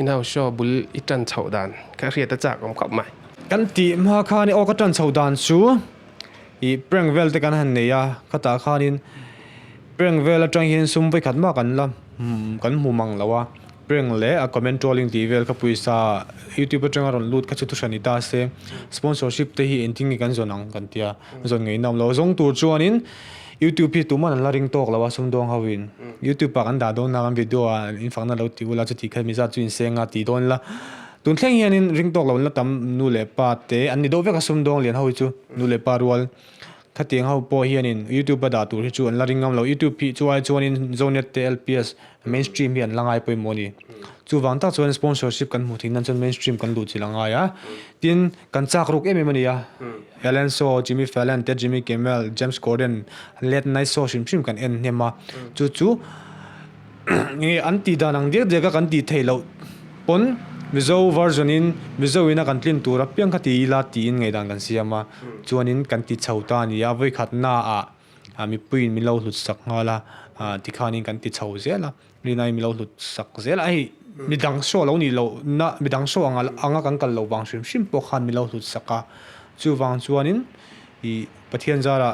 Inhouse Show bul itan chau dan ka ria ta chak om khop mai kan ti ma kha ni o ka tan chau dan chu I prang vel te kan han ne ya khata khanin prang vel atang hin sum vai khat ma kan la kan mu mang lawa prang le a comment trolling ti vel ka puisa YouTube atang ron lut ka chu tu shani ta se sponsorship te hi enting kan zonang kan tia zon Ngaihnawm lo zong tur chuanin YouTube pi tu man la ring tok lawa sum dong hawin YouTube pa kan da don na kan video a in phang na lo ti ula chu ti kha mi za chu in senga ti don la tun thleng hianin ring tok lo la tam nu le pa te an ni do ve ka sum dong lian hawi chu nu le pa rual khating hau po hianin YouTube da tur hi chu an la ringam lo YouTube pi chu ai chuanin ZONET te LPS mainstream hian langai poi moni chu wang ta chuan sponsorship kan mu thin nan chon mainstream kan lu chi langa ya tin kan chak ruk em mani ya Ellen So Jimmy Fallon te Jimmy Kimmel James Corden late night show shim kan en nema chu ngi anti da nang de ka kan ti thailo pon Mizo version in Mizo ina kan tlin tura piang khati la ti in ngai dan kan siama chuanin kan ti chauta ni ya voi khat na a mi puin mi lo hlut sak ngala ti khanin kan ti chau zela ni nai mi lo hlut sak zela ai mi dang so lo ni lo na mi dang so anga kan kal lo bang shim po khan mi lo hlut saka chu wang chuanin I pathian zara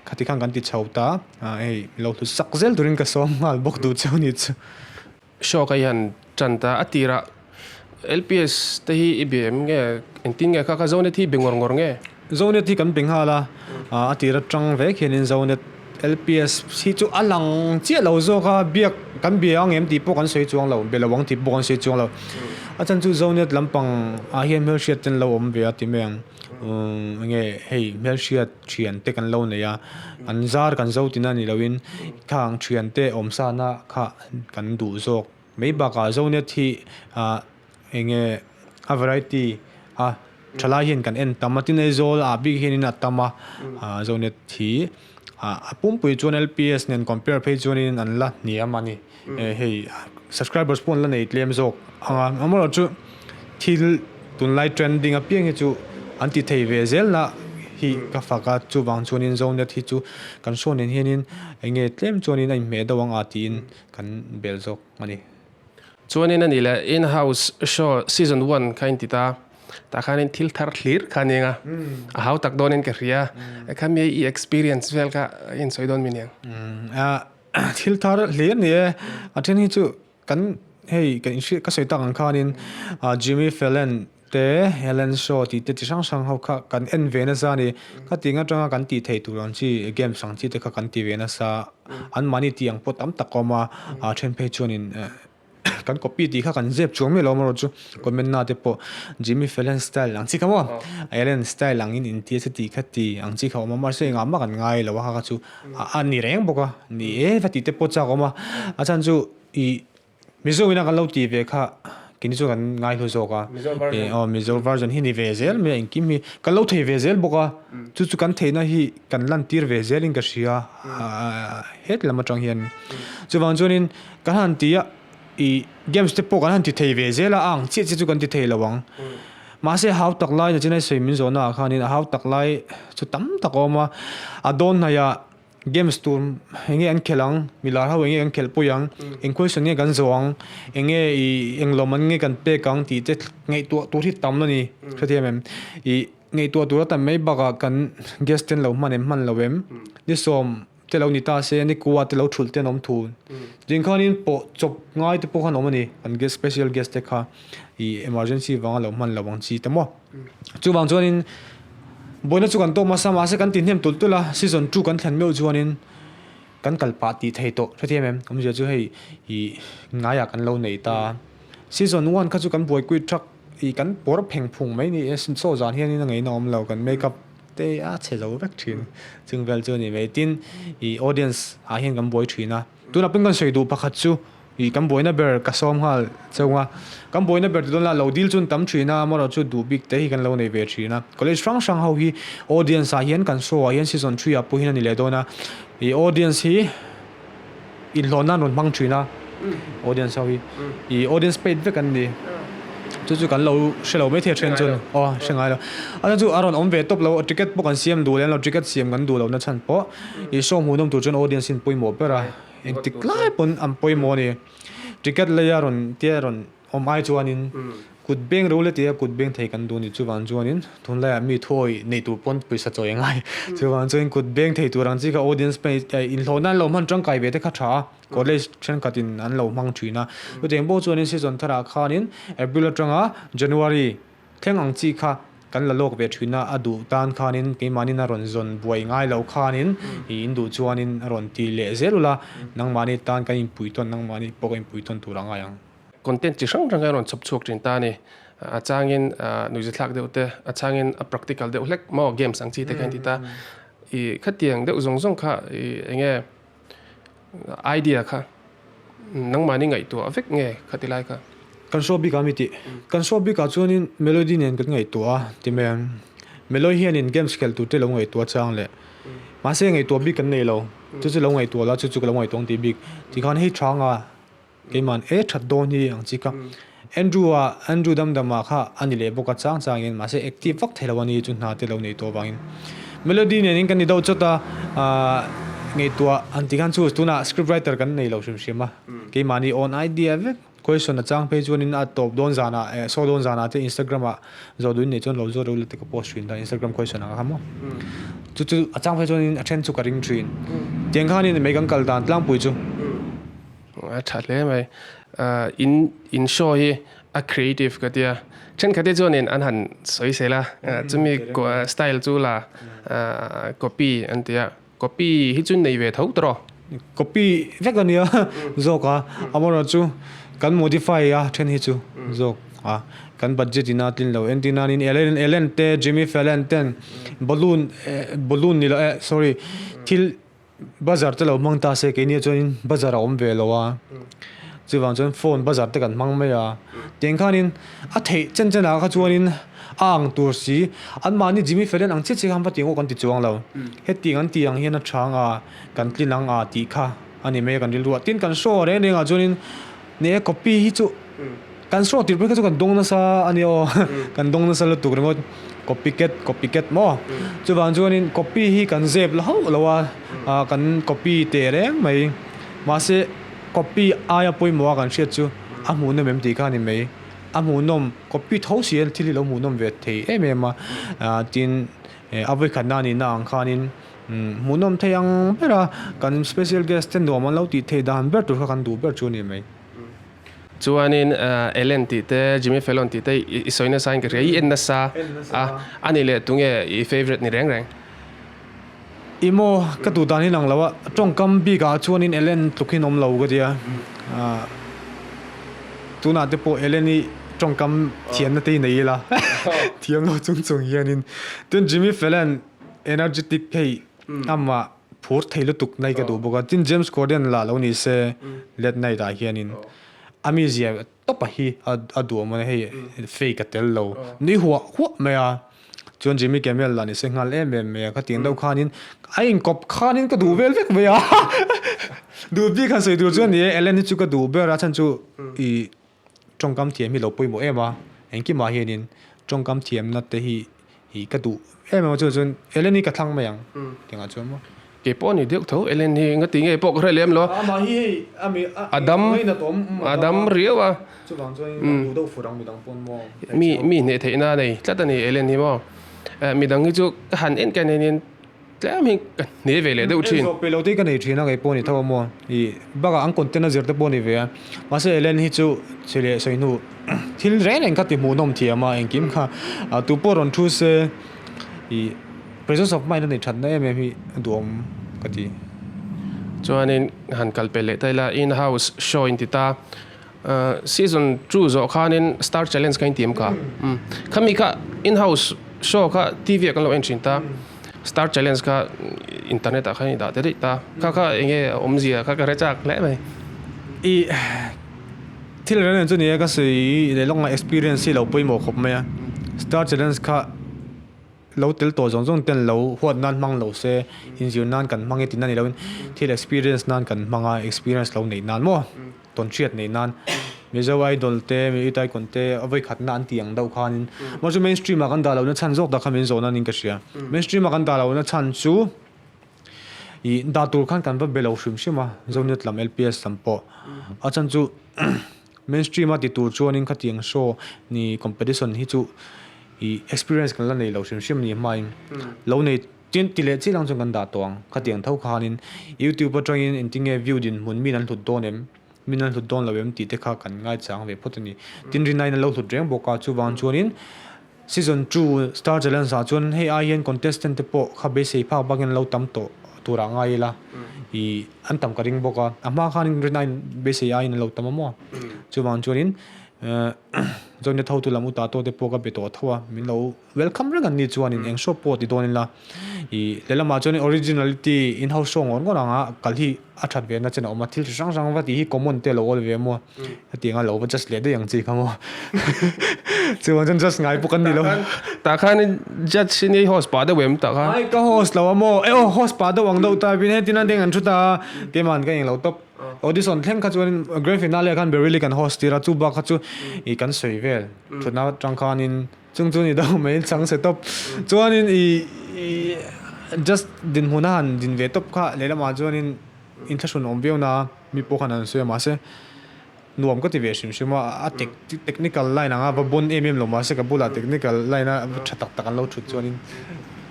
khati khan kan ti chauta ai mi lo hlut sak zel durin ka som ngal bok du chawni chu show ka yan chanta atira LPS te hi IBM nge entin nge ka ZONET hi bengor ngor nge ZONET hi kan benghala atira tang ve khenin ZONET LPS hi chu alang che lo zo ka biak kan biang em ti po kan sei chuang lo belawang ti po kan sei chuang lo achan chu ZONET lampang a hian mel shiat ten lo om ve ati meng nge hei mel shiat thian te kan lo ne ya an zar kan zo tin ani loin khang thian te om sa na kha kan du zok mei ba ka ZONET hi enge a variety thala hian kan en tamatin e zol a big hian in atama ZONET thi apum pui chuan LPS nen compare page chuan in an la niam ani hei subscribers pon la nei tlem zok amaro chu thil tunlai trending a piang hi chu anti thei ve zel na hi ka faka chu wang chuan in ZONET hi chu kan shon en hianin enge tlem chuan in ai me dawang atin kan bel zok ani chuanin ani la Inhouse Show season 1 kain tita ta khanin thil thar thlir khaninga a hau tak donin ka ria khami I experience vel ka in soidon miniang thil thar thlir ni a then hi chu kan hei kan ka soi tak ang khanin Jimmy Fallon te Ellen So ti te sang sang hau kha kan en ve na sa ni ka tinga tanga kan ti thei tu ron chi game sang chi te kha kan ti ve na sa an mani ti ang pot am takoma then phe chuanin kan copy ti kha kan zep chuang me lo mo chu comment na te po Jimmy Fallon style ang chi kamo Ellen style ang in ti se ti khati ang chi khaw ma mar se nga ma kan ngai lo ha ka chu an ni reng boka ni e va ti te po cha ko ma achan chu I Mizo ina kan lo ti ve kha kini chu kan ngai lo zo ka Mizo version hi ni ve zel me in kim hi kan lo thei ve zel boka chu kan thei na hi kan lan tir ve zel in ka sia het lama tang hian chu wang chunin kan han ti ya I games te po kan han ti thei ve zela ang che chu kan ti thei lawang ma se how tak lai na chinai sei min zona khanin how tak lai chu tam takoma adon na ya games tur enge an khelang milar ha enge an khel puyang equation nge kan zong enge I engloman nge kan pe kang ti te ngei tu hi tam na ni khathiam I ngei tu ta mai baka kan guest ten lo man lowem ni som te lo ni ta se ni kuwa te lo thul te nom thu jing khanin po chop ngai te po khan omani an guest special guest te kha I emergency wang lo man lawang chi tamo chu wang chuanin boina chu kan to ma se kan tin hem tultula season 2 kan thlan meu chuanin kan kalpa ti thei to thathiam em om je chu hei I ngaya kan lo nei ta season 1 kha chu kan boi kui thak I kan por pheng phung mai ni so jan hian in Ngaihnawm lo kan makeup te che zo vek thin chung vel chu ni ve tin I audience hian kan boi thina tuna ping kan sei du pakhat chu I kan boina ber ka som hal chunga kan boina ber don la lo dil chun tam thina moro chu du big te hi kan lo nei ve thina college sang how hi audience hian kan show hian season 3 a puhina ni le dona I audience hi in lona non mang thina audience how hi audience paid ve kan ni chu kan lo shelo me the thren chun sengai lo ana chu aron om ve top lo ticket po kan siam du len lo ticket siam kan du lo na chan po I show hmuhnawm tu chun audience in poi mo pera en tiklai pon am poi mo ni ticket le yaron tiaron ai chuanin kut beng ro le tia kut beng thei kan du ni chuwan chuanin thun la mi thoi nei tur pon pisa choi ngai chuwan chuin kut beng thei turang chi ka audience pe in hlonan lo man tang kai ve te kha tha college chen katin an lo mang thina u teng bo chuanin season thara khanin april atanga january thengang chi kha kan la lok ve thina adu tan khanin ke manina ron zon buai ngai lo khanin I indu chuanin ron ti le zelula nang mani tan kan impuiton nang mani pok impuiton turanga yang content chi sang rang ron chop chuak tin ta ni achangin nuji thlak de te achangin practical de lek mo games ang chi te kan ti ta I khatiang de zong zong kha enge idea kha nang mani ngai tu avek nge khatilai kha kan so bi ka mi ti kan so bi ka chuanin melody nen kan ngai to a ti me melody hian in games khel tu te lo ngai to chang le ma se ngai to bi kan nei lo chu chu lo ngai to la chu chu lo ngai tong ti big ti khan hei thanga ke man e that don hi ang chi ka Andrew dam dama kha ani le boka chang chang in ma se active vak thelawani chu na te lo nei to bangin melody nen in kan ni do chota ngai to anti kan chu tuna script writer kan nei lo sim sima ke mani on idea ve question na chang page one in a top don zana so don zana te Instagram a zo duin ne chon lo zo ro le te ko post in da Instagram question a hamo chu chu a chang page one in a chen chu ka ring trin tiang khan in me gang kal dan tlang pui chu a that le mai in show hi a creative ka tia chen khate chon in an han soi sela chumi style chu la copy an tia copy hi chun nei ve thau tro copy vegania zo ka amora chu kan modify ya then hi chu zo kan budget ina tin lo entina in ellen te Jimmy Fallon ten balloon ni la sorry thil bazar te lo mangta se ke ni choin bazar om ve lo wa chuwang chon phone bazar te kan mang me ya teng khanin a thei chen chen a kha chuanin ang tur si an mani Jimmy Fallon ang che che kham patingo kan ti chuang lo he ti an ti ang hian a thanga kan tlinang a ti kha ani me kan rilwa tin kan show re ne nga chuanin ne copy hi chu kan show tir pe chu kan dong na sa ani o kan dong na sa lo tukrengot copycat mo chuwang chuanin copy hi kan zep lo lawa kan copy te reng mai ma se copy aya poi mo kan hriat chu a hmuhnawm em ti kha ni mai a hmuhnawm copy tho sial thili lo hmuhnawm ve thei em a tin avoi khanna ni na ang khanin hmuhnawm theiang bera kan special guest ten do man lo ti thei dan ber tur kha kan du ber chu ni mai chuanin Ellen ti te Jimmy Fallon ti te isoina sign ka ri en na sa ani le tunge I favorite ni reng imo ka tu dan hi lang lawa tong kam bi ka chuanin Ellen tukhin om lo ga dia tuna te po Ellen ni tong kam thian na te nei la thiam lo chung hianin ten Jimmy Fallon energetic hei amma phur theilo tuk nai ka du boga tin James Corden la lo ni se let nai da hianin ami zia topa hi adu mo hei fake tel lo ni huwa me a chon Jimmy Kimmel la ni se ngal em me ka ting do khanin ai kop khanin ka du vel vek me a du bi khan sei du chon ni Ellen ni chu ka du ber a chan chu I tongkam thiam hi lo poi mo ema enki ma hianin tongkam thiam na te hi ka du em mo chon Ellen ni ka thlang me yang tinga chon mo ke po ni deuh tho Ellen hi ngati nge pok re lem lo ma hi ami Adam riwa chu bang chon du do furang mi dang pon mo mi ne theina nei tlatani Ellen hi mo mi dang hi chu han en kan nin tlam hi ne vele deuh thin so pelote kan nei thina kai poni thaw mo I baga ang container zer te poni ve ma se Ellen hi chu chele soinu thil ren en ka ti hmuhnawm thiama engkim kha tu poron thu se I presence of mind nei thatna em hi duam kati chuanin han kalpele taila in-house show in tita season 2 zo khanin star challenge kain team ka khami ka in-house show ka TV kan lo entry ta star challenge ka internet a khai da te ta ka enge omzia ka rechak le mai I thil ren chu ni ka sei le long experience lo poi mo khop me star challenge ka lo tel to zong ten lo huat nan mang lo se injur nan kan mangi tin ani lo thil experience nan kan manga experience lo nei nan mo ton chiat nei nan Mizo Idol te mi itai kon te avoi khatna an tiang do khan mo chu mainstream kan da lo na chan jok da khamin zona nin ka sia mainstream kan da lo na chan chu I da tur khan kan ba belo shim shima zonet lam LPS sampo a chan chu mainstream ti tur chuanin khatiang show ni competition hi chu I experience kan la nei lo sim ni mai lo nei tin tile chilang chung kan da tawng khatiang thau khanin youtube atangin intinge view din mun min an thut donem min an thut don lawem ti te kha kan ngai chang ve photani tin ri nai na lo thut reng boka chu wang chuanin season 2 star challenge sa chun hey ian contestant te po kha be sei pha bagin lo tam to tura ngai la I an tam ka ring boka ama khanin ri nai be sei ian lo tam mo chu wang chuanin ZONET thau tu lamu ta to te poka beto thawa min lo welcome rang an ni chuan in eng shop po ti donin la I lelama chuan originality in-house show ngon ngona nga kalhi athat ve na chena oma thil sang sang wa ti hi common te lo ol ve mo atinga lo just le de yang chi khamo chuan just ngai pukan ni lo ta khan judge ni host pa da wem ta kha ai ka host lo mo host pa da wang do ta bin he tinan deng an chuta ke man ka eng lo top audition thleng kha chuan grand finale khan berily kan host tira chu ba kha chu I kan soi vel thuna tang khan in chung ni do mai chang se top chuan in I just din hunan din ve top kha lela ma chuan in thashun ombeu na mi po khan an se ma se nuam ko ti ve sim sim a technical line anga ba bon lo ma se ka bula technical line a thatak takan lo thut chuan in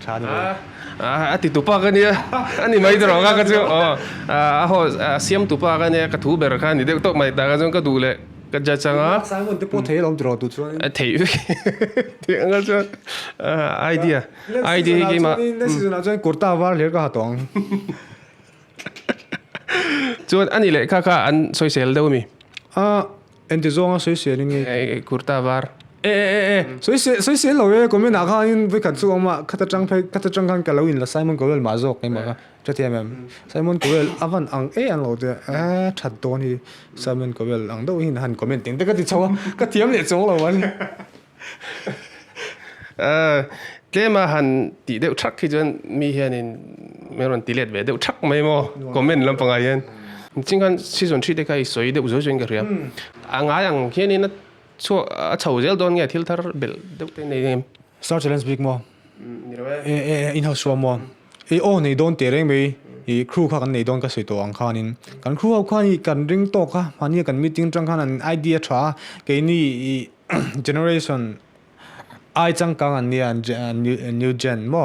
thani ati tu pa ka niya ani mai dro ka chu ho siam tu pa ka niya ka thu ber khan ni de to mai ta ka jong ka du le ka ja changa Simon te po thei lom dro tu chuan thei ti anga chu idea ki ma this is na chuan kurta war le ka hatong chuan ani le kha an social do mi ente zonga social nge kurta war soi se lo ye komen na kha in ve khat chu ma khata chang kan ka lo in la Simon Cowell ma zok ma ka chathia mem Simon Cowell avan ang an lo de that do ni Simon Cowell ang do hin han comment ting te ka ti chawa ka thiam le chong lo wan tlema han ti deuh thak khi chuan mi hianin meron ti let ve deuh thak mai mo comment lam panga hian chingkan season 3 te kai soi deuh zo join ka riam anga yang hianin so a chho zel don nge thil thar bel deuh te nei star challenge big mo in-house show mo nei don te reng mei crew kha kan nei don ka soi to ang khanin kan crew au khan kan ring to kha mani kan meeting tang khan an idea tha ke ni generation ai chang kang an ni an new gen mo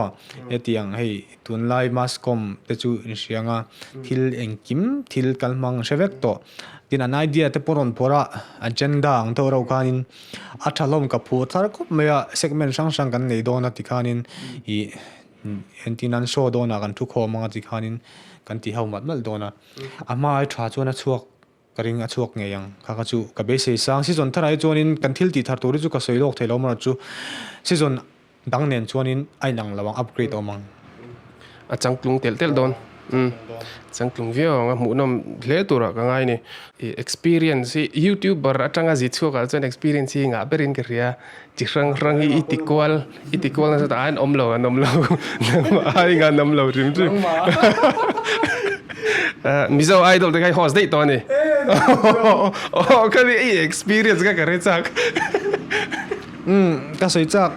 etiang hei tun lai mascom te chu in sianga thil engkim thil kalmang shevek to tin an idea te poron pora agenda ang to ro khanin athalom ka phu thar khop meya segment sang kan nei don ati khanin I entinan show dona kan thu kho manga ti khanin kan ti hau mat mal dona ama ai tha chuan a chuak karing a chuak nge yang kha chu ka be se sang season tharai chuanin kan thil ti thar tori chu ka soilok thelo mar chu season dang nen chuanin ai nang lawang upgrade omang a changklung tel don changklung vio nga hmuhnawm hle tura ka ngai ni experience youtuber atanga zi chu ka chuan experience nga berin ka ria chi rang hi itikwal na ta an omlo ai nga namlo rim chu Mizo Idol te kai host date to ni ka ni experience ka re chak ka soi chak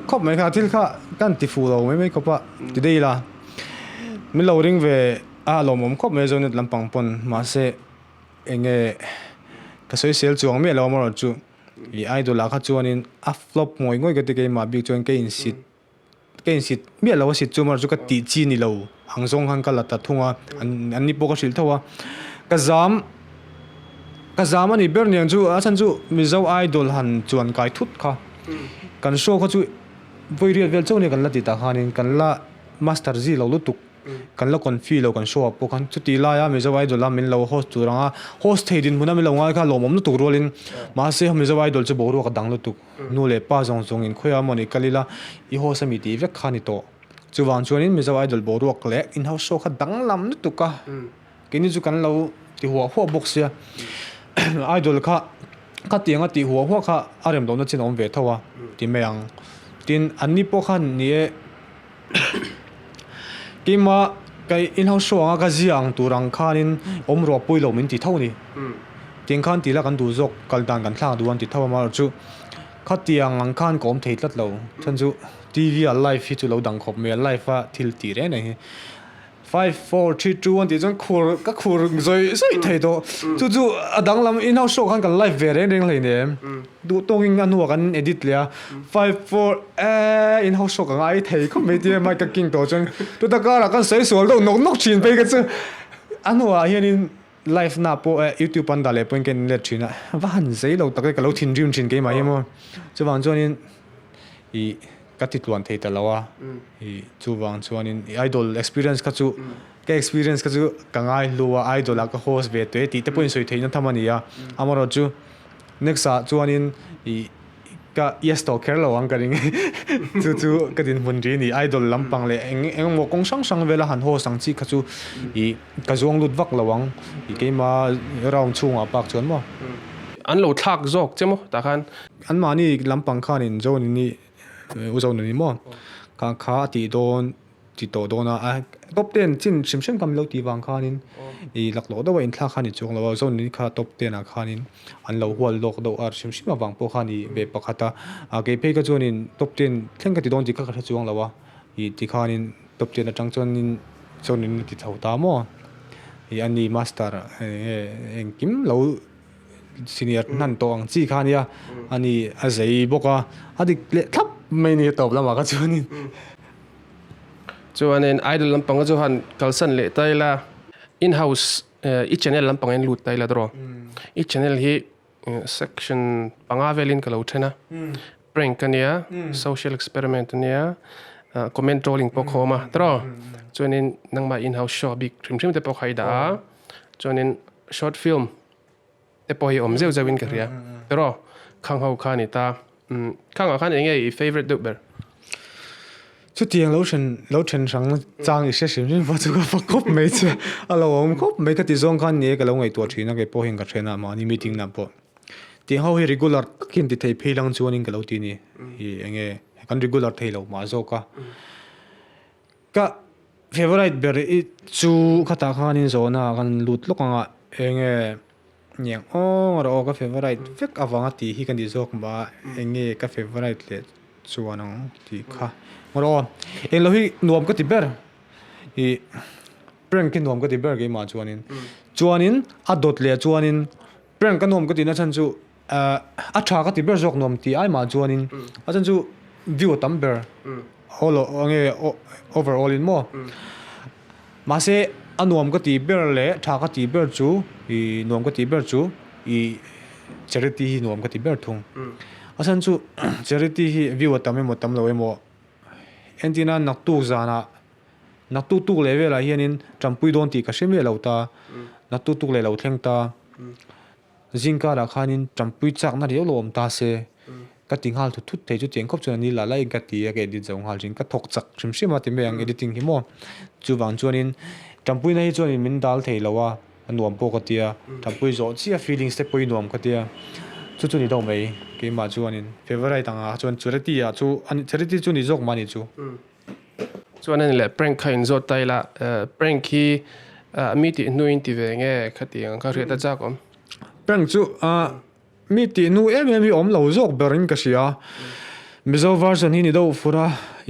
khop mai kha thil kha kan ti fu lo mai ko pa ti dei la min lo ring ve lomom khop me ZONET lampang pon ma se enge ka soi sel chuang me lo mo chu I idol la kha chuanin a flop moi ngoi ka te ke ma big chuan ke in sit me lo sit chu mar chu ka ti chi ni lo hangzong han ka lata thunga an ni po ka sil thawa ka zam ani ber niang chu a chan chu Mizo Idol han chuan kai thut kha kan show kha chu voi real vel chone kan la ti ta khanin kan la master z lo lutuk kan la confuse lo kan show up kan chu ti la ya Mizo Idol la min lo host tu ranga host theidin huna mi lo ngai kha lomom lutuk rolin ma se Mizo Idol chu boru ka dang lutuk nu le pa zong in khoya moni kalila I host mi ti vek khani to chuwan chuanin Mizo Idol boru le in-house show kha dang lam lutuk ka kini chu kan lo ti huwa box ya idol kha tianga ti huwa kha arem do na chin om ve thawa ti meang tin anni po khan ni kima kai in-house show anga ka ziang turang khanin omro pui lo min ti thawni ting khan ti la kan du zok kaldan kan thlang duan ti thawa ma chu kha tiang ang khan kom thei tlat lo than chu TV a live hi chu lo dang khop me live a thil ti re nei 5 4 3 2 1 thì chọn khur các khur rồi thấy đó chú đang làm in-house show kan live về reng lại nè du tông anh nuôi kan edit lea 5 4 in-house show kan ai thấy không mấy tiếng mai cái kinh tổ chọn tôi ta cả là kan sấy sủa đâu nóc chín bây cái chứ anh nuôi hiện live na po YouTube pan dale point ken let china van sei lo tak ka lo thin rim chin ke mai mo chuwang chuanin I katitluan thei ta lawa I chuwang chuanin idol experience ka chu ke experience ka chu kangai luwa idol ka host ve te ti te point soi thein thamania amaro chu next a chuanin I ka yes to kerlo ang karing chu kadin munri ni idol lampang le eng mo kong sang vela han ho sang chi khachu I ka zong lut vak lawang I ke ma rawn chungah pak chon mo an lo thak zok chemo ta khan an ma ni lampang khan in zone ni uzon ni mo ka kha ti don ti to dona a top 10 chin sim kam lo ti wang khanin I laklo do in thla khani chung lo zone ni kha top 10 a khanin an lo hwal lok do ar sim wang po khani be pakhata a ke pe ka chuanin top 10 thleng ka ti don ti ka kha chuang lawa I ti khanin top 10 atang chuanin zone ni ti thau ta mo I ani master eng kim lo senior nan to ang chi khania ani azai boka adik le thap mai ni top lama ka chuanin chuanin idol lampang chu han kalsan le taila in-house I channel lampang en lut taila dro I channel hi section pangavelin kalo thena prank kania social experiment nia comment trolling po khoma dro chuanin nangma in-house show big trim te po khaida chuanin short film te po hi om zeu zawin ka ria dro khang ho khani ta khang khan enge favorite duber chu tiang lo chen sang chang I se sim fa chu ka khop mai chu alo om khop mai ka ti zong khan ne ka lo ngai to thina ke po hing ka thena ma ni meeting na po ti how hi regular kin ti thei phelang chuanin ka lo ti ni hi enge kan regular thei lo ma zo ka favorite ber I chu khata khanin zona kan lut lokanga enge nyang ro ka favorite fek awanga ti hi kan di zok ba enge ka favorite le chuanang ti kha ro eng lo hi nuam ka ti ber I prank kin nuam ka ti ber ge ma chuanin adot le chuanin prank ka nuam ka ti na chan chu a tha ka ti ber zok nuam ti ai ma chuanin a chan chu view tam ber holo ange overall in mo ma se anuam ka ti ber le tha ka ti ber chu I nuam ka ti ber chu I charity hi nuam ka ti ber thung asan chu charity hi view tam mo tam lo emo entina naktu zana naktu tu level a hianin champui don ti ka sheme lo ta naktu tu le lo thleng ta zingka ra khanin champui chak na rio lom ta se ka tinghal thu thut thei chu tiang khop chuan ni la lai ka ti ke di jong hal jing ka thok chak shim shima ti me ang editing hi mo chu wang chuanin champui na hi chuanin min dal thei lowa nuam po ka tia champui zo chia feelings te poi nuam ka tia chu ni do mai ke ma chuanin favorite anga chuan charity a chu an charity chu ni jok mani chu chuanin le prank khain zo taila prank hi mi ti nuin ti ve nge khatiang ka reta jakom prank chu mi ti nu em om lo zok berin ka sia mizo version hi ni do fura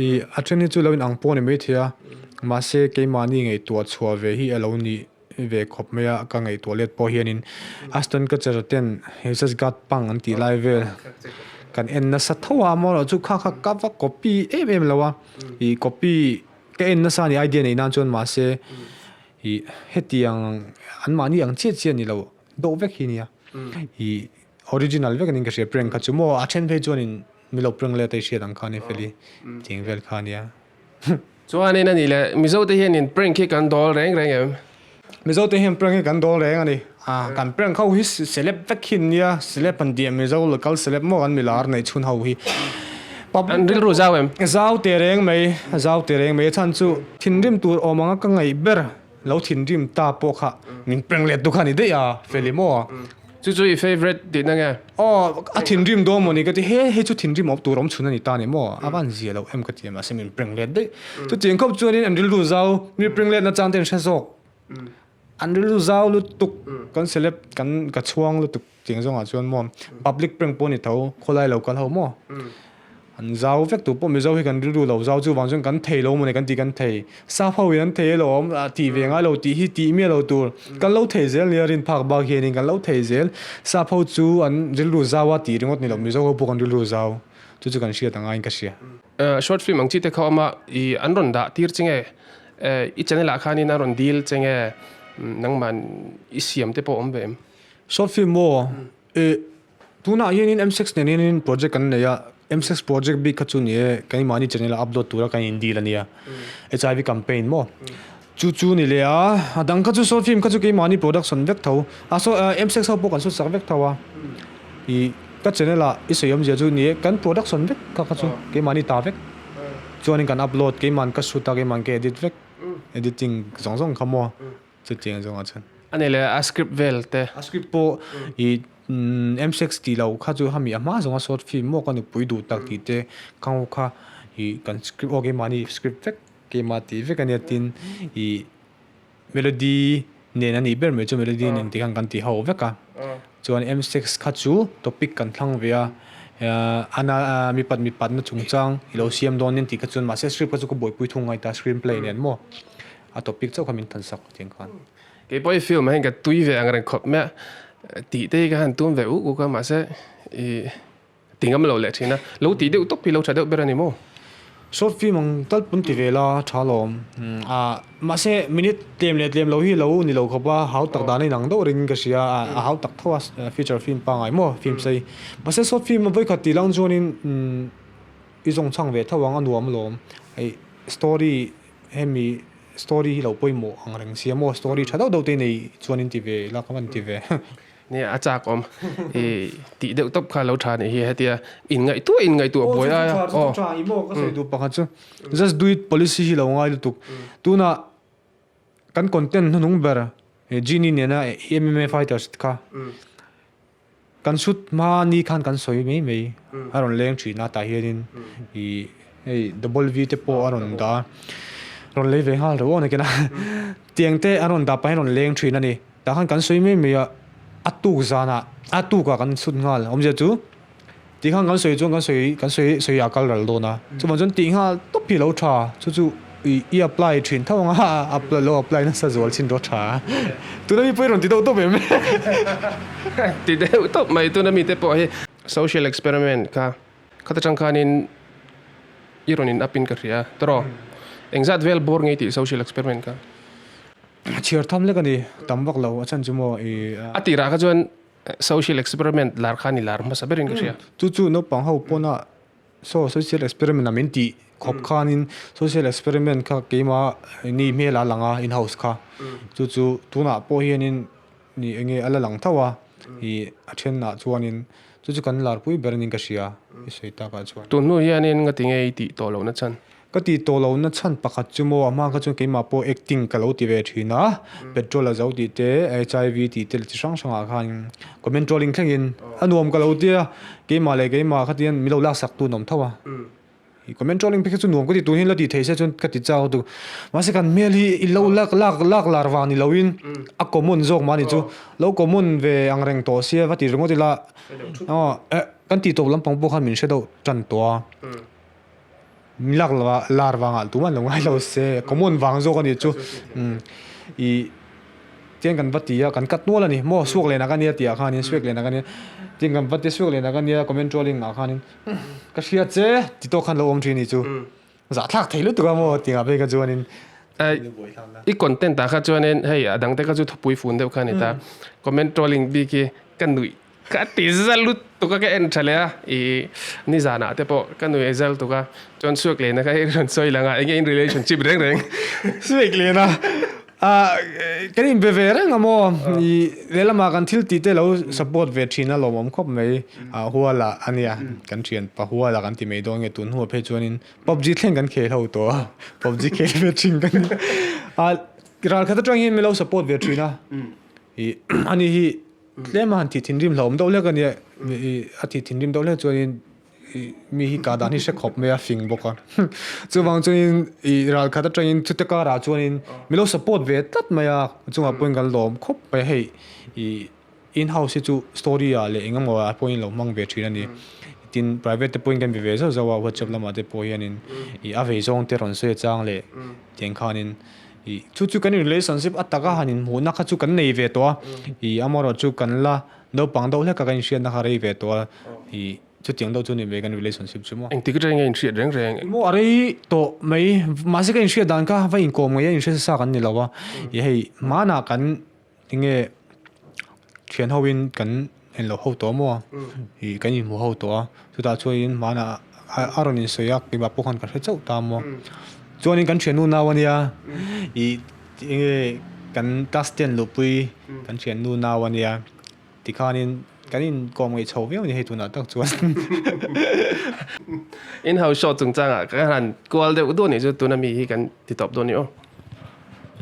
I atheni chu lo in ang po ni me thia ma se ke mani ngei tua chhuah ve hi alo ni ve khop meya ka ngei toilet po hianin aston ka charten he just got pang an ti live kan en na sa thawa mo chu kha ka va copy em lawa I copy ke en na sa ni idea nei nan chon ma se I hetiang an mani ang che ni lo do vek hi nia I original vek ning ka she prank ka chu mo a chen ve chon in milo prank le tai she dang khani feli ting vel khania chuanin ani le mizo te hian in prank hi kan dol reng em mizo te hian prank hi kan dol reng ani kan prank khau hi celeb vek hin nia celeb an dia mizo local celeb mo an milar nei chhun hau hi an ril ru zaw em zau te reng mai chan chu thinrim tur omanga ka ngai ber lo thinrim ta po kha min prank le tu khani de ya felimo chu favorite di na nga a thinrim do mo ni ka ti he chu thinrim op turom chuna ni ta ni mo awan zia lo em ka ti ma semin prank le de chu ting khop chuanin an ril ru zau mi prank le na chan ten shazok an ril ru zau lu tuk kan celeb kan ka chuang lu tuk ting zonga chuan mo public prank po ni tho kholai lo kal ho mo an zau vek tu po mizo hi kan ru lo zau chu wang chung kan thei lo mone kan ti kan thei sa phau yan thei lo ti venga lo ti hi ti mi lo tur kan lo thei zel ni rin phak ba hian kan lo thei zel sa phau chu an ril ru zawa ti ringot ni lo mizo ho po kan ril ru zau chu kan sia tanga in ka sia short film ang chi te kha ma I an ron da tir chinge I channel a khani na ron deal chenge nang man I siam te po omvem short film mo tuna hian in M6 ne in project kan ne ya M6 project bi khachu ni kai mani channel upload tura kai in deal ania HIV campaign mo chu ni le a dang khachu short film khachu kai mani production vek tho so M6 ho po kan su sak vek thawa I ka channel a isayam je chu ni kan production vek ka khachu kai mani ta vek chuan kan upload kai man ka shoot ta kai man ke edit vek editing zong khamo chu cheng zong a chan anele a script vel te a script po I M6 ti lo kha chu hami ama zonga short film mo kan pui du tak ti te kang kha I kan script okay mani script vek ke ma ti vek an tin I melody nena ni ber me chu melody nen ti kan ti ho veka chuan M6 kha chu topic kan thlang vea ana mi pat na chungchang ilo siam don nen ti kha chun ma se script kha chu ko boi pui thungai ta screenplay nen mo a topic chu khamin than sak ting khan ke boy film hen ka tui ve ang ren khop me ti te ka han tum ve u ka ma se tingam lo le thina lo ti de u top pi lo chade berani mo short film ang tal pun ti vela thalom ma se minute tlem lo hi lo ni lo khopa how tak da nei nang do ring ka sia how tak thawa feature film pa ngai mo film sei ma se short film voi khati lang jonin I zong chang ve thawang anuam lom ai story hemi story hi lo poimo ang reng sia mo story thado do te nei chuanin ti ve la kaman ti ve ni a cha kom ti de top kha lo tha ni hi hetia in ngai tu boy a cha I mo ka sei du pa chu just do it policy hi lo ngai tu tu na kan content nung ber gini nena MMA fighters kha kan shoot ma ni khan kan soi me aron leng thi na ta hianin I double V te po aron da ron le ve hal ro ne kena tiang te aron da pa ron leng thi na ni ta khan kan soi me atu zana atu ka kan sut ngal om je chu ti khang kan soi chung kan soi akal ral do na chu man jon ti nga top pi lo tha chu I apply thin thawang apply na sa zol chin ro tha tu na mi poi ron ti do to be me ti de top mai tu na mi te po hi social experiment ka khata chang khanin ironin apin ka ria tro engzat vel bor ngai ti social experiment ka chiar tham le kani tambak lo achan chumo atira ka jon social experiment lar khani lar ma saberin ka sia chu no pang ho pona social experiment na min ti khop khanin social experiment kha keima ni me la langa in house kha chu tuna po hianin ni enge ala lang thawa I athen na chuanin chu kan lar pui bernin ka sia I seita ka chuan tu nu hianin ngati ngai ti to lo na chan ka ti to lo na chan pakhat chumo ama ka chu keima po acting ka lo ti ve thina petrol a zau ti te HIV ti tel chi sang a khan comment trolling thengin anuam ka lo tia keima le keima khatian milo lak sak tu nom thawa comment trolling pe chu nuam ko ti tu hin la ti theise chun ka ti chau tu ma se kan meli I lo lak larwani loin a common jok mani chu lo common ve angreng to sia va ti ringo ti la kan ti to lampang po khan min she do chan to milak larwanga tu man lo ngai lo se common wang zo kan ni chu I tiang kan vatia kan kat nuala ni mo suak le na kan ya tia khanin suak le na kan tiang kan vatia suak le na kan ya comment trolling a khanin ka sia che ti to khan lo om thini chu za thak theilu tu ka mo tinga be ka chuanin I content ta kha chuanin hei adang te ka chu thopui fun deu khani ta comment trolling bi ki kan nui ka ti zalut tu ka en thalea ni zana te po kan nui ezal tu ka chon suak le na ka ron soi langa in relationship reng suak le na cái này về về đấy ngamo lấy mà kan thil ti te lo support về thina lo mom khop mai hua la ania kan thian pa hua la kan ti mai dong e tun hua phe chuanin PUBG thleng kan khel ho to PUBG khel ve thing kan ral khata tang hi melo support ve thina ani hi tlema ti thinrim hlom do le kan ye ati thinrim do le chuanin mi hi ka dan hi se khop me a fing boka chuwang chuin ral khata tang chu te ka ra chuanin milo support ve tat maya chunga point gal lom khop pe hei in house chu story a le engam wa point lo mang ve thina ni tin private te point kan be ve zo zo wa WhatsApp lama te po hianin I ave zong te ron se chang le tiang khanin I chu kan relationship ataka hanin huna kha chu kan nei ve to I amaro chu kan la no pang do le ka kan sian na kha rei ve to I chu tiang do chu ni ve kan relationship chu mo anh tiếc rằng anh chuyện reng mo are to mai ma se kan sia dan ka va in ko mo ya in se sa kan ni lawa I hei mana kan tinge thian hoin kan en lo ho to mo I kan in mo ho to chu ta chuin mana aron in soyak ki ba pokhan ka se chau ta mo chuan in kan thian nu na wania I tinge kan class 10 lo pui kan thian nu na wania tikhanin kan in ko mai chho ve ni he tu na tak chuan Inhouse Show chungchang cái hàn qual de udon ni chu tu na mi hi kan ti top don ni o